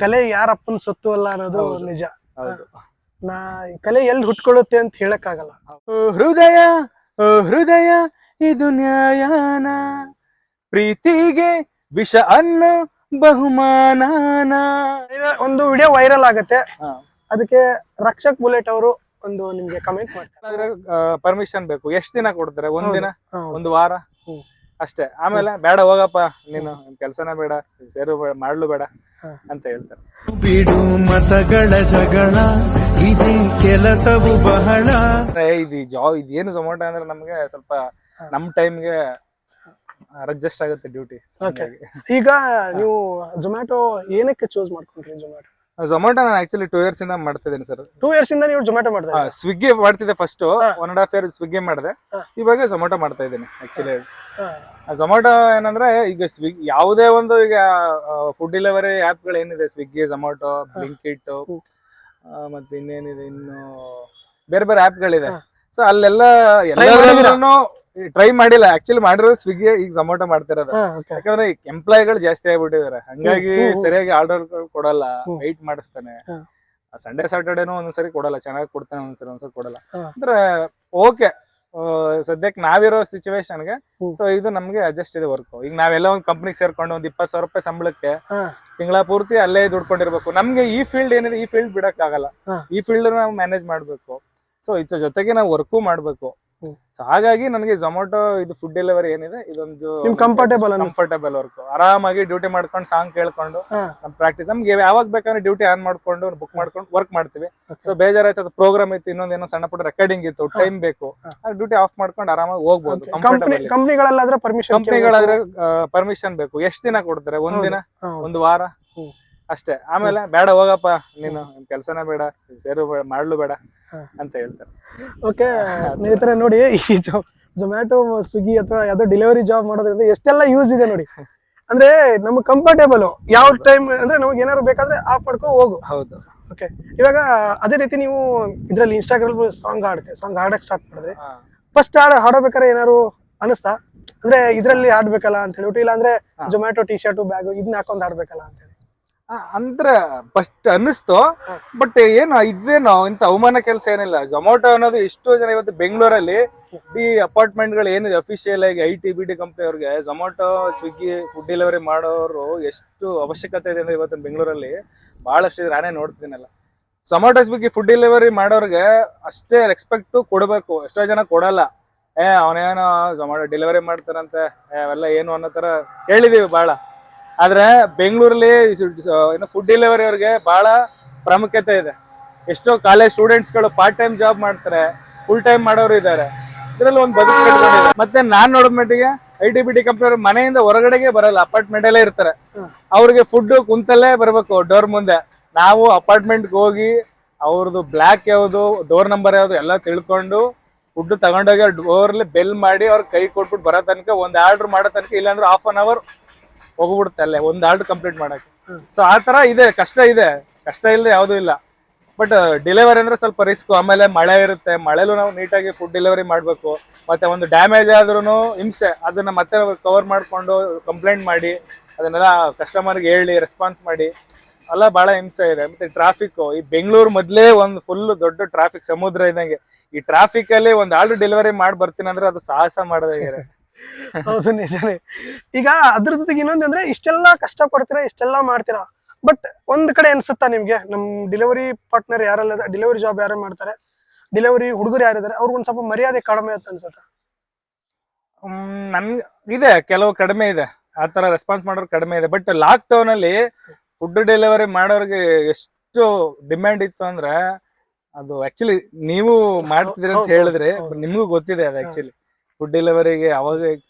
ಕಲೆ ಯಾರಪ್ಪನ ಸೊತ್ತು ಅಲ್ಲ ಅನ್ನೋದು ಹೌದು. ನಿಜ. ಹೌದು. ನಾ ಈ ಕಲೆ ಎಲ್ಲಿ ಹುಟ್ಕೊಳ್ಳುತ್ತೆ ಅಂತ ಹೇಳಕ್ಕಾಗಲ್ಲ. ಓ ಹೃದಯ, ಓ ಹೃದಯ, ಇದು ನ್ಯಾಯನ, ಪ್ರೀತಿಗೆ ವಿಷ ಅನ್ನೋ ಬಹುಮಾನನ. ಒಂದು ವಿಡಿಯೋ ವೈರಲ್ ಆಗತ್ತೆ, ಹಾ. ಅದಕ್ಕೆ ರಕ್ಷಕ್ ಬುಲೆಟ್ ಅವರು ಒಂದು ನಿಮ್ಗೆ ಕಮೆಂಟ್ ಮಾಡ್ತಾರೆ. ಆದ್ರೆ ಪರ್ಮಿಷನ್ ಬೇಕು. ಎಷ್ಟ್ ದಿನ ಕೊಡ್ತಾರೆ? ಒಂದಿನ, ಹೌದು. ಒಂದು ವಾರ ಹ್ಮ್. ಅಷ್ಟೇ. ಆಮೇಲೆ ಬೇಡ ಹೋಗಪ್ಪ ನೀನು, ಕೆಲ್ಸನ ಬೇಡ, ಸೇರು ಮಾಡ್ಲು ಬೇಡ ಹಾ. ಅಂತ ಹೇಳ್ತಾರೆ. ಬಿಡು ಮತಗಳ ಜಗಳ, ಇದೇ ಕೆಲಸವು ಬಹಳ. ಇದೇನು ಝೊಮ್ಯಾಟೊ ಅಂದ್ರೆ ನಮ್ಗೆ ಸ್ವಲ್ಪ ನಮ್ ಟೈಮ್ಗೆ ಅಡ್ಜಸ್ಟ್ ಆಗುತ್ತೆ ಡ್ಯೂಟಿ. ಈಗ ನೀವು ಝೊಮ್ಯಾಟೊ ಏನಕ್ಕೆ ಚೂಸ್ ಮಾಡ್ಕೊಂಡ್ರಿ? ಝೊಮ್ಯಾಟೊ ನಾನು ಆಕ್ಚುಲಿ 2 years ಇಂದ ಮಾಡ್ತಾ ಇದ್ದೀನಿ ಸರ್. 2 years ಇಂದ ನೀವು ಝೊಮ್ಯಾಟೊ ಮಾಡ್ತಾ ಇದ್ದೀರಾ? ಸ್ವಿಗ್ಗಿ ಮಾಡ್ತಿದ್ದೆ ಫಸ್ಟ್ 1.5 year ಸ್ವಿಗ್ಗಿ ಮಾಡಿದೆ. ಇವಾಗ ಝೊಮ್ಯಾಟೊ ಮಾಡ್ತಾ ಇದ್ದೀನಿ ಆಕ್ಚುಲಿ. ಝೊಮ್ಯಾಟೊ ಏನಂದ್ರೆ ಈಗ ಸ್ವಿಗ್ಗಿ ಯಾವುದೇ ಒಂದು ಈಗ ಫುಡ್ ಡೆಲಿವರಿ ಆಪ್ ಗಳು ಏನಿದೆ, ಸ್ವಿಗ್ಗಿ, ಝೊಮ್ಯಾಟೊ, ಬ್ಲಿಂಕಿಟ್, ಮತ್ತೆ ಇನ್ನೇನಿದೆ, ಇನ್ನು ಬೇರೆ ಬೇರೆ ಆಪ್ ಗಳಿದೆ. ಸೊ ಅಲ್ಲೆಲ್ಲ ಎಲ್ಲರೂ ಟ್ರೈ ಮಾಡಿಲ್ಲ. ಆಕ್ಚುಲಿ ಮಾಡಿರೋದು ಸ್ವಿಗ್ಗಿ, ಈಗ ಝೊಮ್ಯಾಟೊ ಮಾಡ್ತಿರೋದು. ಯಾಕಂದ್ರೆ ಎಂಪ್ಲಾಯಿಗಳು ಜಾಸ್ತಿ ಆಗ್ಬಿಟ್ಟಿದಾರೆ, ಹಂಗಾಗಿ ಸರಿಯಾಗಿ ಆರ್ಡರ್ ಕೊಡಲ್ಲ, ವೆಯ್ಟ್ ಮಾಡಿಸ್ತಾನೆ. ಸಂಡೇ ಸಾಟರ್ಡೇನು ಒಂದ್ಸರಿ ಕೊಡಲ್ಲ, ಚೆನ್ನಾಗಿ ಕೊಡ್ತಾನೆ, ಒಂದ್ಸರಿ ಕೊಡಲ್ಲ. ಅಂದ್ರೆ ಓಕೆ, ಸದ್ಯಕ್ಕೆ ನಾವಿರೋ ಸಿಚುವೇಶನ್ಗೆ ಸೊ ಇದು ನಮ್ಗೆ ಅಡ್ಜಸ್ಟ್ ಇದೆ ವರ್ಕ್. ಈಗ ನಾವೆಲ್ಲ ಒಂದು ಕಂಪ್ನಿಗೆ ಸೇರ್ಕೊಂಡು ಒಂದ್ 20,000 ರೂಪಾಯಿ ಸಂಬಳಕ್ಕೆ ತಿಂಗಳ ಪೂರ್ತಿ ಅಲ್ಲೇ ದುಡ್ಕೊಂಡಿರ್ಬೇಕು. ನಮ್ಗೆ ಈ ಫೀಲ್ಡ್ ಏನಿದೆ, ಈ ಫೀಲ್ಡ್ ಬಿಡಕ್ ಆಗಲ್ಲ. ಈ ಫೀಲ್ಡ್ ನಾವು ಮ್ಯಾನೇಜ್ ಮಾಡ್ಬೇಕು. ಸೊ ಇದ್ರ ಜೊತೆಗೆ ನಾವು ವರ್ಕು ಮಾಡ್ಬೇಕು. ಸೊ ಹಾಗಾಗಿ ನನಗೆ ಝೊಮ್ಯಾಟೊ ಇದು ಫುಡ್ ಡೆಲಿವರಿ ಏನಿದೆ, ಇದೊಂದು ಕಂಫರ್ಟೇಬಲ್ ವರ್ಕ್. ಆರಾಮಾಗಿ ಡ್ಯೂಟಿ ಮಾಡ್ಕೊಂಡು ಸಾಂಗ್ ಕೇಳ್ಕೊಂಡು ನಮ್ ಪ್ರಾಕ್ಟೀಸ್, ನಮ್ಗೆ ಯಾವಾಗ ಬೇಕಾದ್ರೆ ಡ್ಯೂಟಿ ಆನ್ ಮಾಡ್ಕೊಂಡು ಬುಕ್ ಮಾಡ್ಕೊಂಡು ವರ್ಕ್ ಮಾಡ್ತೀವಿ. ಸೊ ಬೇಜಾರಾಯ್ತು, ಅದು ಪ್ರೋಗ್ರಾಮ್ ಇತ್ತು, ಇನ್ನೊಂದೇನೋ ಸಣ್ಣ ಪುಟ್ಟ ರೆಕಾರ್ಡಿಂಗ್ ಇತ್ತು, ಟೈಮ್ ಬೇಕು, ಡ್ಯೂಟಿ ಆಫ್ ಮಾಡ್ಕೊಂಡು ಆರಾಮಾಗಿ ಹೋಗ್ಬೋದು. ಕಂಪ್ನಿಗಳಲ್ಲಾದ್ರೆ ಪರ್ಮಿಷನ್ ಬೇಕು. ಎಷ್ಟ್ ದಿನ ಕೊಡ್ತಾರೆ? ಒಂದಿನ, ಒಂದು ವಾರ ಅಷ್ಟೇ. ಆಮೇಲೆ ಬೇಡ ಹೋಗಪ್ಪ ನೀನು, ಕೆಲ್ಸನ ಬೇಡ, ಸೇರು ಮಾಡ್ಲು ಬೇಡ ಅಂತ ಹೇಳ್ತಾರೆ. ಓಕೆ ಸ್ನೇಹಿತರೆ, ನೋಡಿ, ಈ ಝೊಮ್ಯಾಟೊ, ಸ್ವಿಗ್ಗಿ ಅಥವಾ ಯಾವ್ದೋ ಡೆಲಿವರಿ ಜಾಬ್ ಮಾಡೋದ್ರಿಂದ ಎಷ್ಟೆಲ್ಲ ಯೂಸ್ ಇದೆ ನೋಡಿ. ಅಂದ್ರೆ ನಮ್ಗೆ ಕಂಫರ್ಟೇಬಲ್, ಯಾವ ಟೈಮ್ ಅಂದ್ರೆ ನಮ್ಗೆ ಏನಾದ್ರು ಬೇಕಾದ್ರೆ ಆಫ್ ಮಾಡ್ಕೊ ಹೋಗು. ಹೌದು. ಓಕೆ, ಇವಾಗ ಅದೇ ರೀತಿ ನೀವು ಇದ್ರಲ್ಲಿ ಇನ್ಸ್ಟಾಗ್ರಾಮ್ ಸಾಂಗ್ ಹಾಡಕ್ ಸ್ಟಾರ್ಟ್ ಮಾಡಿದ್ರಿ. ಫಸ್ಟ್ ಹಾಡಬೇಕಾದ್ರೆ ಏನಾದ್ರು ಅನಿಸ್ತಾ, ಅಂದ್ರೆ ಇದ್ರಲ್ಲಿ ಹಾಡ್ಬೇಕಲ್ಲ ಅಂತ ಹೇಳ್ಬಿಟ್ಟು, ಇಲ್ಲ ಅಂದ್ರೆ ಝೊಮ್ಯಾಟೊ ಟಿ ಶರ್ಟ್ ಬ್ಯಾಗ್ ಇದನ್ನ ಹಾಕೊಂಡ್ ಹಾಡ್ಬೇಕಲ್ಲ ಅಂತ ಹೇಳಿ? ಅಂದ್ರೆ ಫಸ್ಟ್ ಅನ್ನಿಸ್ತು, ಬಟ್ ಏನು ಇದೇನೋ ಇಂತ ಅವಮಾನ ಕೆಲಸ ಏನಿಲ್ಲ. ಝೊಮ್ಯಾಟೊ ಅನ್ನೋದು ಎಷ್ಟೋ ಜನ ಇವತ್ತು ಬೆಂಗಳೂರಲ್ಲಿ ಈ ಅಪಾರ್ಟ್ಮೆಂಟ್ ಗಳು ಏನಿದೆ ಅಫಿಷಿಯಲ್ ಆಗಿ IT BT ಕಂಪ್ನಿ ಅವ್ರಿಗೆ ಝೊಮ್ಯಾಟೊ, ಸ್ವಿಗ್ಗಿ ಫುಡ್ ಡೆಲಿವರಿ ಮಾಡೋರು ಎಷ್ಟು ಅವಶ್ಯಕತೆ ಇದೆ ಅಂದ್ರೆ ಇವತ್ತು ಬೆಂಗಳೂರಲ್ಲಿ ಬಹಳಷ್ಟು ಇದೆ. ನಾನೇ ನೋಡ್ತೀನಲ್ಲ, ಝೊಮ್ಯಾಟೊ, ಸ್ವಿಗ್ಗಿ ಫುಡ್ ಡೆಲಿವರಿ ಮಾಡೋರ್ಗೆ ಅಷ್ಟೇ ರೆಸ್ಪೆಕ್ಟ್ ಕೊಡ್ಬೇಕು. ಎಷ್ಟೋ ಜನ ಕೊಡಲ್ಲ. ಅವನೇನೋ ಝೊಮ್ಯಾಟೊ ಡೆಲಿವರಿ ಮಾಡ್ತಾರಂತೆ, ಅವೆಲ್ಲ ಏನು ಅನ್ನೋ ತರ ಹೇಳಿದೀವಿ ಬಹಳ. ಆದ್ರೆ ಬೆಂಗಳೂರಲ್ಲಿ ಫುಡ್ ಡೆಲಿವರಿ ಅವ್ರಿಗೆ ಬಹಳ ಪ್ರಾಮುಖ್ಯತೆ ಇದೆ. ಎಷ್ಟೋ ಕಾಲೇಜ್ ಸ್ಟೂಡೆಂಟ್ಸ್ ಗಳು ಪಾರ್ಟ್ ಟೈಮ್ ಜಾಬ್ ಮಾಡ್ತಾರೆ, ಫುಲ್ ಟೈಮ್ ಮಾಡೋರು ಇದ್ದಾರೆ. ಇದ್ರಲ್ಲಿ ಒಂದು ಬದುಕು ಕಟ್ಕೊಂಡಿದೆ. ಮತ್ತೆ ನಾನ್ ನೋಡಿದ ಮಟ್ಟಿಗೆ IT BT ಕಂಪ್ನಿ ಅವ್ರ ಮನೆಯಿಂದ ಹೊರಗಡೆಗೆ ಬರಲ್ಲ, ಅಪಾರ್ಟ್ಮೆಂಟ್ ಅಲ್ಲೇ ಇರ್ತಾರೆ. ಅವ್ರಿಗೆ ಫುಡ್ ಕುಂತಲ್ಲೇ ಬರ್ಬೇಕು ಡೋರ್ ಮುಂದೆ. ನಾವು ಅಪಾರ್ಟ್ಮೆಂಟ್ಗೆ ಹೋಗಿ ಅವ್ರದ್ದು ಬ್ಲಾಕ್ ಯಾವ್ದು, ಡೋರ್ ನಂಬರ್ ಯಾವ್ದು ಎಲ್ಲ ತಿಳ್ಕೊಂಡು ಫುಡ್ ತಗೊಂಡೋಗಿ ಡೋರ್ಲಿ ಬೆಲ್ ಮಾಡಿ ಅವ್ರ ಕೈ ಕೊಟ್ಬಿಟ್ಟು ಬರೋ ತನಕ, ಒಂದ್ ಆರ್ಡರ್ ಮಾಡೋ ತನಕ, ಇಲ್ಲಾಂದ್ರೆ ½ an hour ಹೋಗ್ಬಿಡುತ್ತೆ ಅಲ್ಲೇ ಒಂದು ಆರ್ಡರ್ ಕಂಪ್ಲೀಟ್ ಮಾಡಕ್ಕೆ. ಸೊ ಆ ತರ ಇದೆ, ಕಷ್ಟ ಇಲ್ಲದೆ ಯಾವ್ದು ಇಲ್ಲ. ಬಟ್ ಡೆಲಿವರಿ ಅಂದ್ರೆ ಸ್ವಲ್ಪ ರಿಸ್ಕ್. ಆಮೇಲೆ ಮಳೆ ಇರುತ್ತೆ, ಮಳೆಲೂ ನಾವು ನೀಟಾಗಿ ಫುಡ್ ಡೆಲಿವರಿ ಮಾಡ್ಬೇಕು. ಮತ್ತೆ ಒಂದು ಡ್ಯಾಮೇಜ್ ಆದ್ರೂ ಹಿಂಸೆ, ಅದನ್ನ ಮತ್ತೆ ಕವರ್ ಮಾಡ್ಕೊಂಡು ಕಂಪ್ಲೇಂಟ್ ಮಾಡಿ ಅದನ್ನೆಲ್ಲ ಕಸ್ಟಮರ್ಗೆ ಹೇಳಿ ರೆಸ್ಪಾನ್ಸ್ ಮಾಡಿ ಎಲ್ಲ ಬಹಳ ಹಿಂಸೆ ಇದೆ. ಮತ್ತೆ ಟ್ರಾಫಿಕ್, ಈ ಬೆಂಗಳೂರು ಮೊದ್ಲೇ ಒಂದು ಫುಲ್ ದೊಡ್ಡ ಟ್ರಾಫಿಕ್ ಸಮುದ್ರ ಇದ್ದಂಗೆ. ಈ ಟ್ರಾಫಿಕ್ ಅಲ್ಲಿ ಒಂದು ಆರ್ಡರ್ ಡೆಲಿವರಿ ಮಾಡಿ ಬರ್ತೀನಿ ಅಂದ್ರೆ ಅದು ಸಾಹಸ ಮಾಡೋದಾಗಿದೆ. ಹೌದು, ನಿಜನೇ. ಈಗ ಅದ್ರ ಜೊತೆಗೆ ಇನ್ನೊಂದಂದ್ರೆ, ಇಷ್ಟೆಲ್ಲ ಕಷ್ಟ ಪಡ್ತೀರಾ, ಇಷ್ಟೆಲ್ಲ ಮಾಡ್ತೀರಾ, ಬಟ್ ಒಂದ್ ಕಡೆ ಅನ್ಸುತ್ತಾ ನಿಮ್ಗೆ, ನಮ್ ಡೆಲಿವರಿ ಪಾರ್ಟ್ನರ್ ಯಾರೆಲ್ಲ, ಡೆಲಿವರಿ ಜಾಬ್ ಯಾರು ಮಾಡ್ತಾರೆ, ಡೆಲಿವರಿ ಹುಡುಗರು ಯಾರಿದ್ದಾರೆ, ಅವ್ರಿಗೊಂದ್ ಸ್ವಲ್ಪ ಮರ್ಯಾದೆ ಕಡಿಮೆ ಅಂತ ಅನ್ಸುತ್ತಾ? ನನ್ಗೆ ಇದೆ, ಕೆಲವು ಕಡಿಮೆ ಇದೆ, ಆತರ ರೆಸ್ಪಾನ್ಸ್ ಮಾಡೋರು ಕಡಿಮೆ ಇದೆ. ಬಟ್ ಲಾಕ್ ಡೌನ್ ಅಲ್ಲಿ ಫುಡ್ ಡೆಲಿವರಿ ಮಾಡೋರಿಗೆ ಎಷ್ಟು ಡಿಮ್ಯಾಂಡ್ ಇತ್ತು ಅಂದ್ರೆ, ಅದು ಆಕ್ಚುಲಿ ನೀವು ಮಾಡ್ತಿದ್ರಿ ಅಂತ ಹೇಳಿದ್ರೆ ನಿಮ್ಗೂ ಗೊತ್ತಿದೆ ಅದು. ಆಕ್ಚುಲಿ ಫುಡ್ ಡೆಲಿವರಿಗೆ ಅವಾಗ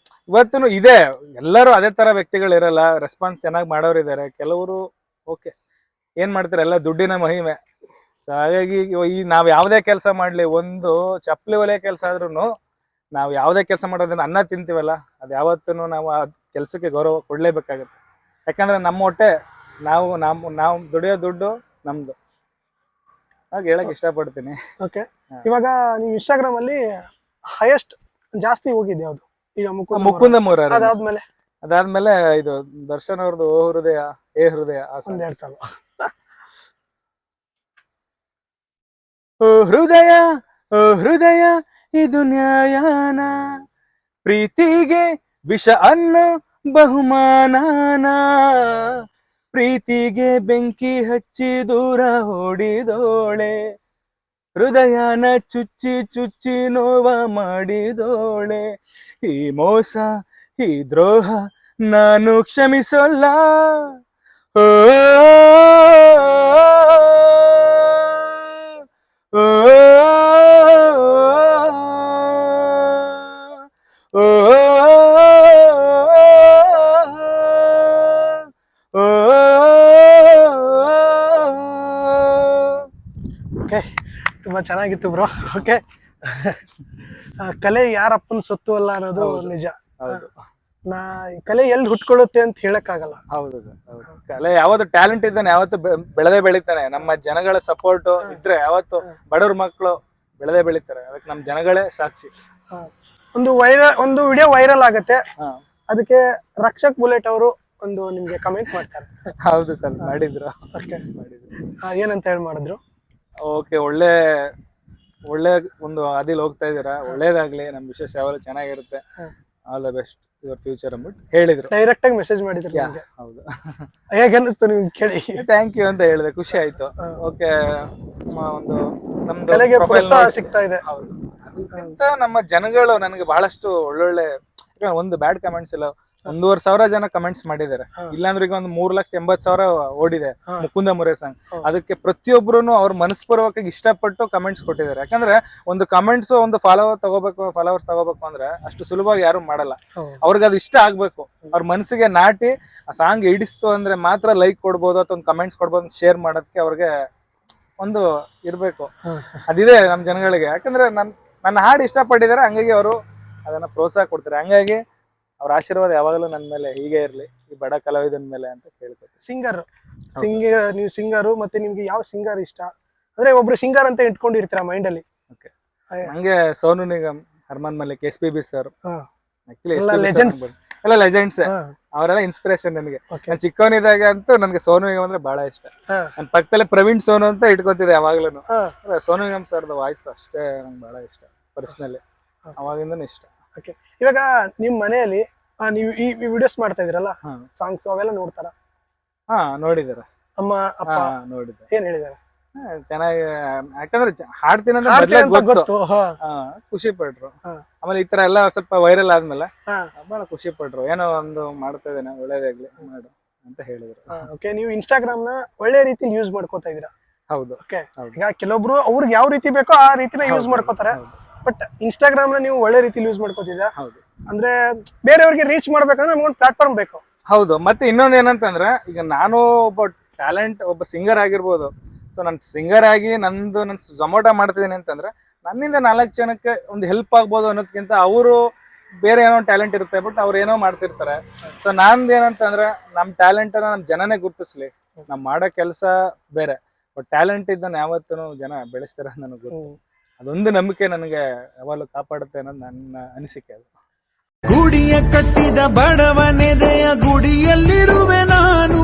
ಇವತ್ತು ಇದೆ, ಎಲ್ಲರೂ ಅದೇ ತರ ವ್ಯಕ್ತಿಗಳು ಇರಲ್ಲ, ರೆಸ್ಪಾನ್ಸ್ ಚೆನ್ನಾಗಿ ಮಾಡೋರು ಇದಾರೆ. ಕೆಲವರು ಓಕೆ, ಏನ್ ಮಾಡ್ತಾರೆ, ಎಲ್ಲ ದುಡ್ಡಿನ ಮಹಿಮೆ. ಹಾಗಾಗಿ ಈ ನಾವ್ ಯಾವ್ದೇ ಕೆಲಸ ಮಾಡ್ಲಿ, ಒಂದು ಚಪ್ಪಲಿ ಹೊಲಿಯೋ ಕೆಲಸ ಆದ್ರೂ ನಾವು ಯಾವ್ದೇ ಕೆಲಸ ಮಾಡೋದ್ರಿಂದ ಅನ್ನ ತಿಂತೀವಲ್ಲ, ಅದ್ ಯಾವತ್ತೂ ನಾವು ಆ ಕೆಲ್ಸಕ್ಕೆ ಗೌರವ ಕೊಡ್ಲೇಬೇಕಾಗತ್ತೆ. ಯಾಕಂದ್ರೆ ನಮ್ಮ ಹೊಟ್ಟೆ, ನಾವು ದುಡಿಯೋ ದುಡ್ಡು ನಮ್ದು. ಹಾಗೆ ಹೇಳಕ್ ಇಷ್ಟಪಡ್ತೀನಿ. ಓಕೆ, ಇವಾಗ ನೀವು ಇನ್ಸ್ಟಾಗ್ರಾಮ್ ಅಲ್ಲಿ ಹೈಯೆಸ್ಟ್ ಜಾಸ್ತಿ ಹೋಗಿದೆ ಯಾವ್ದು? ಈಗ ಮುಕುಂದ ಮುರಾರಿ. ಅದಾದ್ಮೇಲೆ ಅದಾದ್ಮೇಲೆ ಇದು ದರ್ಶನ್ ಅವ್ರದ್ದು ಓ ಹೃದಯ ಏ ಹೃದಯ ಆ song. ಒಂದೆರಡು ಸಲ. ಓ ಹೃದಯ ಓ ಹೃದಯ ಇದು ನ್ಯಾಯಾನ, ಪ್ರೀತಿಗೆ ವಿಷ ಅನ್ನೋ ಬಹುಮಾನನ, ಪ್ರೀತಿಗೆ ಬೆಂಕಿ ಹಚ್ಚಿ ದೂರ ಓಡಿದೋಳೆ, ಹೃದಯನ ಚುಚ್ಚಿ ಚುಚ್ಚಿ ನೋವ ಮಾಡಿದೋಳೆ, ಈ ಮೋಸ ಈ ದ್ರೋಹ ನಾನು ಕ್ಷಮಿಸೋಲ್ಲ. ಓ ಓ ಓ ಓಕೆ, ತುಂಬಾ ಚೆನ್ನಾಗಿತ್ತು ಬ್ರೋ. ಓಕೆ, ಕಲೆ ಯಾರಪ್ಪನ ಸೊತ್ತು ಅಲ್ಲ ಅನ್ನೋದು ಹೌದು. ನಿಜ. ಹೌದು ಈ ಕಲೆ ಎಲ್ಲಿ ಹುಟ್ಕೊಳ್ಳುತ್ತೆ ಅಂತ ಹೇಳಕ್ಕಾಗಲ್ಲ. ಹೌದು ಸರ್, ಹೌದು. ಕಲೆ ಯಾವತ್ತು ಟ್ಯಾಲೆಂಟ್ ಇದ್ದಾನೆ ಯಾವತ್ತು ಬೆಳೆದೇ ಬೆಳಿತಾನೆ. ನಮ್ಮ ಜನಗಳ ಸಪೋರ್ಟ್ ಇದ್ರೆ ಯಾವತ್ತು ಬಡವ್ರ ಮಕ್ಕಳು ಬೆಳೆದೇ ಬೆಳಿತಾರೆ. ಅದಕ್ಕೆ ನಮ್ಮ ಜನಗಳೇ ಸಾಕ್ಷಿ. ಒಂದು ವಿಡಿಯೋ ವೈರಲ್ ಆಗುತ್ತೆ, ಹಾ ಅದಕ್ಕೆ ರಕ್ಷಕ್ ಬುಲೆಟ್ ಅವರು ಒಂದು ನಿಮ್ಗೆ ಕಮೆಂಟ್ ಮಾಡ್ತಾರೆ. ಹೌದು ಸರ್, ಮಾಡಿದ್ರು. ಓಕೆ, ಮಾಡಿದ್ರು. ಏನಂತ ಹೇಳಿ ಮಾಡಿದ್ರು? ಓಕೆ, ಒಳ್ಳೆ ಒಳ್ಳೆ ಒಂದು ಹಾದಿಲಿ ಹೋಗ್ತಾ ಇದೀರಾ, ಒಳ್ಳೇದಾಗ್ಲಿ, ನಮ್ ವಿಶೇಷ ಯಾವಾಗಲೂ ಚೆನ್ನಾಗಿರುತ್ತೆ, all the best your future ಅಂದ್ಬಿಟ್ಟು ಹೇಳಿದ್ರು. ಡೈರೆಕ್ಟ್ ಆಗಿ ಮೆಸೇಜ್ ಮಾಡಿದ್ರು ನಿಮ್ಗೆ. ಹೌದು. ಹೇಗೆ ಅನಿಸ್ತು ನಿಮ್ಗೆ ಕೇಳಿ? ಥ್ಯಾಂಕ್ ಯು ಅಂತ ಹೇಳಿದೆ, ಖುಷಿ ಆಯ್ತು. ಓಕೆ, ಒಂದು ನಮ್ದು ಕಲೆಗೆ profile ಪ್ರೋತ್ಸಾಹ ನೋಡಿ- ಸಿಗ್ತಾ ಇದೆ. ಹೌದು. ಅದಕ್ಕಿಂತ ನಮ್ಮ ಜನಗಳು ನನಗೆ ಬಹಳಷ್ಟು ಒಳ್ಳೊಳ್ಳೆ, ಒಂದು ಬ್ಯಾಡ್ ಕಮೆಂಟ್ಸ್ ಇಲ್ಲ, 1,500 ಜನ ಕಮೆಂಟ್ಸ್ ಮಾಡಿದ್ದಾರೆ. ಇಲ್ಲಾಂದ್ರೆ ಈಗ ಒಂದು 3,80,000 ಓಡಿದೆ ಮುಕುಂದ ಮುರೇ ಸಾಂಗ್. ಅದಕ್ಕೆ ಪ್ರತಿಯೊಬ್ರು ಅವ್ರ ಮನಸ್ಪೂರ್ವಕವಾಗಿ ಇಷ್ಟಪಟ್ಟು ಕಮೆಂಟ್ಸ್ ಕೊಟ್ಟಿದ್ದಾರೆ. ಯಾಕಂದ್ರೆ ಒಂದು ಕಮೆಂಟ್ಸ್ ಒಂದು ಫಾಲೋವರ್ಸ್ ತಗೋಬೇಕು ಅಂದ್ರೆ ಅಷ್ಟು ಸುಲಭವಾಗಿ ಯಾರು ಮಾಡಲ್ಲ. ಅವ್ರಿಗೆ ಅದು ಇಷ್ಟ ಆಗ್ಬೇಕು, ಅವ್ರ ಮನಸ್ಸಿಗೆ ನಾಟಿ ಆ ಸಾಂಗ್ ಹಿಡಿಸ್ತು ಅಂದ್ರೆ ಮಾತ್ರ ಲೈಕ್ ಕೊಡ್ಬೋದು ಅಥವಾ ಒಂದು ಕಮೆಂಟ್ಸ್ ಕೊಡ್ಬೋದು, ಶೇರ್ ಮಾಡೋದಕ್ಕೆ ಅವ್ರಿಗೆ ಒಂದು ಇರ್ಬೇಕು. ಅದಿದೆ ನಮ್ ಜನಗಳಿಗೆ. ಯಾಕಂದ್ರೆ ನನ್ನ ಹಾಡು ಇಷ್ಟಪಟ್ಟಿದ್ದಾರೆ, ಹಂಗಾಗಿ ಅವರು ಅದನ್ನ ಪ್ರೋತ್ಸಾಹ ಕೊಡ್ತಾರೆ. ಹಂಗಾಗಿ ಅವ್ರ ಆಶೀರ್ವಾದ ಯಾವಾಗಲೂ ನನ್ನ ಮೇಲೆ ಹೀಗೆ ಇರ್ಲಿ, ಈ ಬಡ ಕಲಾವಿದನ ಮೇಲೆ ಅಂತ ಕೇಳ್ಕೊತೀನಿ. ನೀವು ಸಿಂಗರು, ಮತ್ತೆ ನಿಮ್ಗೆ ಯಾವ ಸಿಂಗರ್ ಇಷ್ಟ? ಅಂದ್ರೆ ಒಬ್ರು ಸಿಂಗರ್ ಅಂತ ಇಟ್ಕೊಂಡಿರ್ತೀರಾ ಮೈಂಡ್ ಅಲ್ಲಿ. ನಂಗೆ Sonu Nigam, Harman Mallik, SPB sir, legends. ಎಲ್ಲ ಲೆಜೆಂಡ್ಸ್. ಅವರೆಲ್ಲ ಇನ್ಸ್ಪಿರೇಷನ್ ನನಗೆ. ನಾನು ಚಿಕ್ಕವನಿದಾಗ ಅಂತೂ ನನ್ಗೆ ಸೋನು ನಿಗಮ್ ಅಂದ್ರೆ ಬಹಳ ಇಷ್ಟ. ನನ್ನ ಪಕ್ಕದಲ್ಲೇ ಪ್ರವೀಣ್ ಸೋನು ಅಂತ ಇಟ್ಕೊತಿದ್ದೆ ಯಾವಾಗ್ಲೂ. ಸೋನು ನಿಗಮ್ ಸರ್ದು ವಾಯ್ಸ್ ಅಷ್ಟೇ ನಂಗೆ ಬಹಳ ಇಷ್ಟ ಪರ್ಸನಲಿ, ಅವಾಗಿಂದನೂ ಇಷ್ಟ. ಓಕೆ, ಇವಾಗ ನಿಮ್ ಮನೆಯಲ್ಲಿ ನೀವು ಈ ವಿಡಿಯೋಸ್ ಮಾಡ್ತಾ ಇದೀರಲ್ಲ, ಸಾಂಗ್ಸ್ ಅವೆಲ್ಲ ನೋಡ್ತಾರ? ಹಾ, ನೋಡಿದಾರೆ. ಅಮ್ಮ ಅಪ್ಪ ನೋಡಿದ್ದಾರೆ. ಏನ್ ಹೇಳಿದಾರೆ? ಚೆನ್ನಾಗಿ, ಯಾಕಂದ್ರೆ ಹಾಡ್ತೀನಿ ಅಂತ ಮೊದ್ಲೇ ಗೊತ್ತು. ಖುಷಿ ಪಟ್ರು. ಆಮೇಲೆ ಈ ತರ ಎಲ್ಲ ಸ್ವಲ್ಪ ವೈರಲ್ ಆದ್ಮೇಲೆ ಬಹಳ ಖುಷಿ ಪಟ್ರು. ಏನೋ ಒಂದು ಮಾಡ್ತಾ ಇದ್ದೇನೆ, ಒಳ್ಳೇದಾಗ್ಲಿ ಮಾಡು ಅಂತ ಹೇಳಿದ್ರು. ಓಕೆ, ನೀವು ಇನ್ಸ್ಟಾಗ್ರಾಮ್ ನ ಒಳ್ಳೆ ರೀತಿಲಿ ಯೂಸ್ ಮಾಡ್ಕೋತಾ ಇದೀರಾ? ಹೌದು. ಓಕೆ, ಈಗ ಕೆಲವೊಬ್ರು ಅವ್ರಿಗೆ ಯಾವ ರೀತಿ ಬೇಕೋ ಆ ರೀತಿನ ಯೂಸ್ ಮಾಡ್ಕೋತಾರೆ. ಬಟ್ ಇನ್ಸ್ಟಾಗ್ರಾಮ್ ನ ನೀವು ಒಳ್ಳೆ ರೀತಿಲಿ ಯೂಸ್ ಮಾಡ್ಕೋತಿದ್ದೀರಾ. ಅಂದ್ರೆ ಬೇರೆಯವ್ರಿಗೆ ರೀಚ್ ಮಾಡ್ಬೇಕಂದ್ರೆ ನಮ್ಗೊಂದು ಪ್ಲಾಟ್ಫಾರ್ಮ್ ಬೇಕು. ಹೌದು. ಮತ್ತೆ ಇನ್ನೊಂದ್ ಏನಂತಂದ್ರೆ, ಈಗ ನಾನು ಒಬ್ಬ ಟ್ಯಾಲೆಂಟ್, ಒಬ್ಬ ಸಿಂಗರ್ ಆಗಿರ್ಬೋದು. ಸೊ ನಾನು ಸಿಂಗರ್ ಆಗಿ ನನ್ನ ಜೊಮೋಟೋ ಮಾಡ್ತಿದ್ದೀನಿ ಅಂತಂದ್ರೆ ನನ್ನಿಂದ 4 ಜನಕ್ಕೆ ಒಂದು ಹೆಲ್ಪ್ ಆಗ್ಬೋದು ಅನ್ನೋದಕ್ಕಿಂತ ಅವರು ಬೇರೆ ಏನೋ ಟ್ಯಾಲೆಂಟ್ ಇರುತ್ತೆ, ಬಟ್ ಅವ್ರು ಏನೋ ಮಾಡ್ತಿರ್ತಾರೆ. ಸೊ ನಂದು ಏನಂತಂದ್ರೆ ನಮ್ಮ ಟ್ಯಾಲೆಂಟ್ ಅನ್ನ ನಮ್ಮ ಜನನೇ ಗುರುತಿಸ್ಲಿ. ನಾವ್ ಮಾಡೋ ಕೆಲಸ ಬೇರೆ, ಬಟ್ ಟ್ಯಾಲೆಂಟ್ ಇದ್ದನ್ನ ಯಾವತ್ತೂ ಜನ ಬೆಳೆಸ್ತಾರೆ ನನಗೆ ಗೊತ್ತು. ಅದೊಂದು ನಂಬಿಕೆ ನನಗೆ ಯಾವಾಗಲೂ ಕಾಪಾಡುತ್ತೆ ಅನ್ನೋದು ನನ್ನ ಅನಿಸಿಕೆ. ಅದು ಗುಡಿಯ ಕಟ್ಟಿದ ಬಡವನೆದೆಯ ಗುಡಿಯಲ್ಲಿರುವೆ ನಾನು.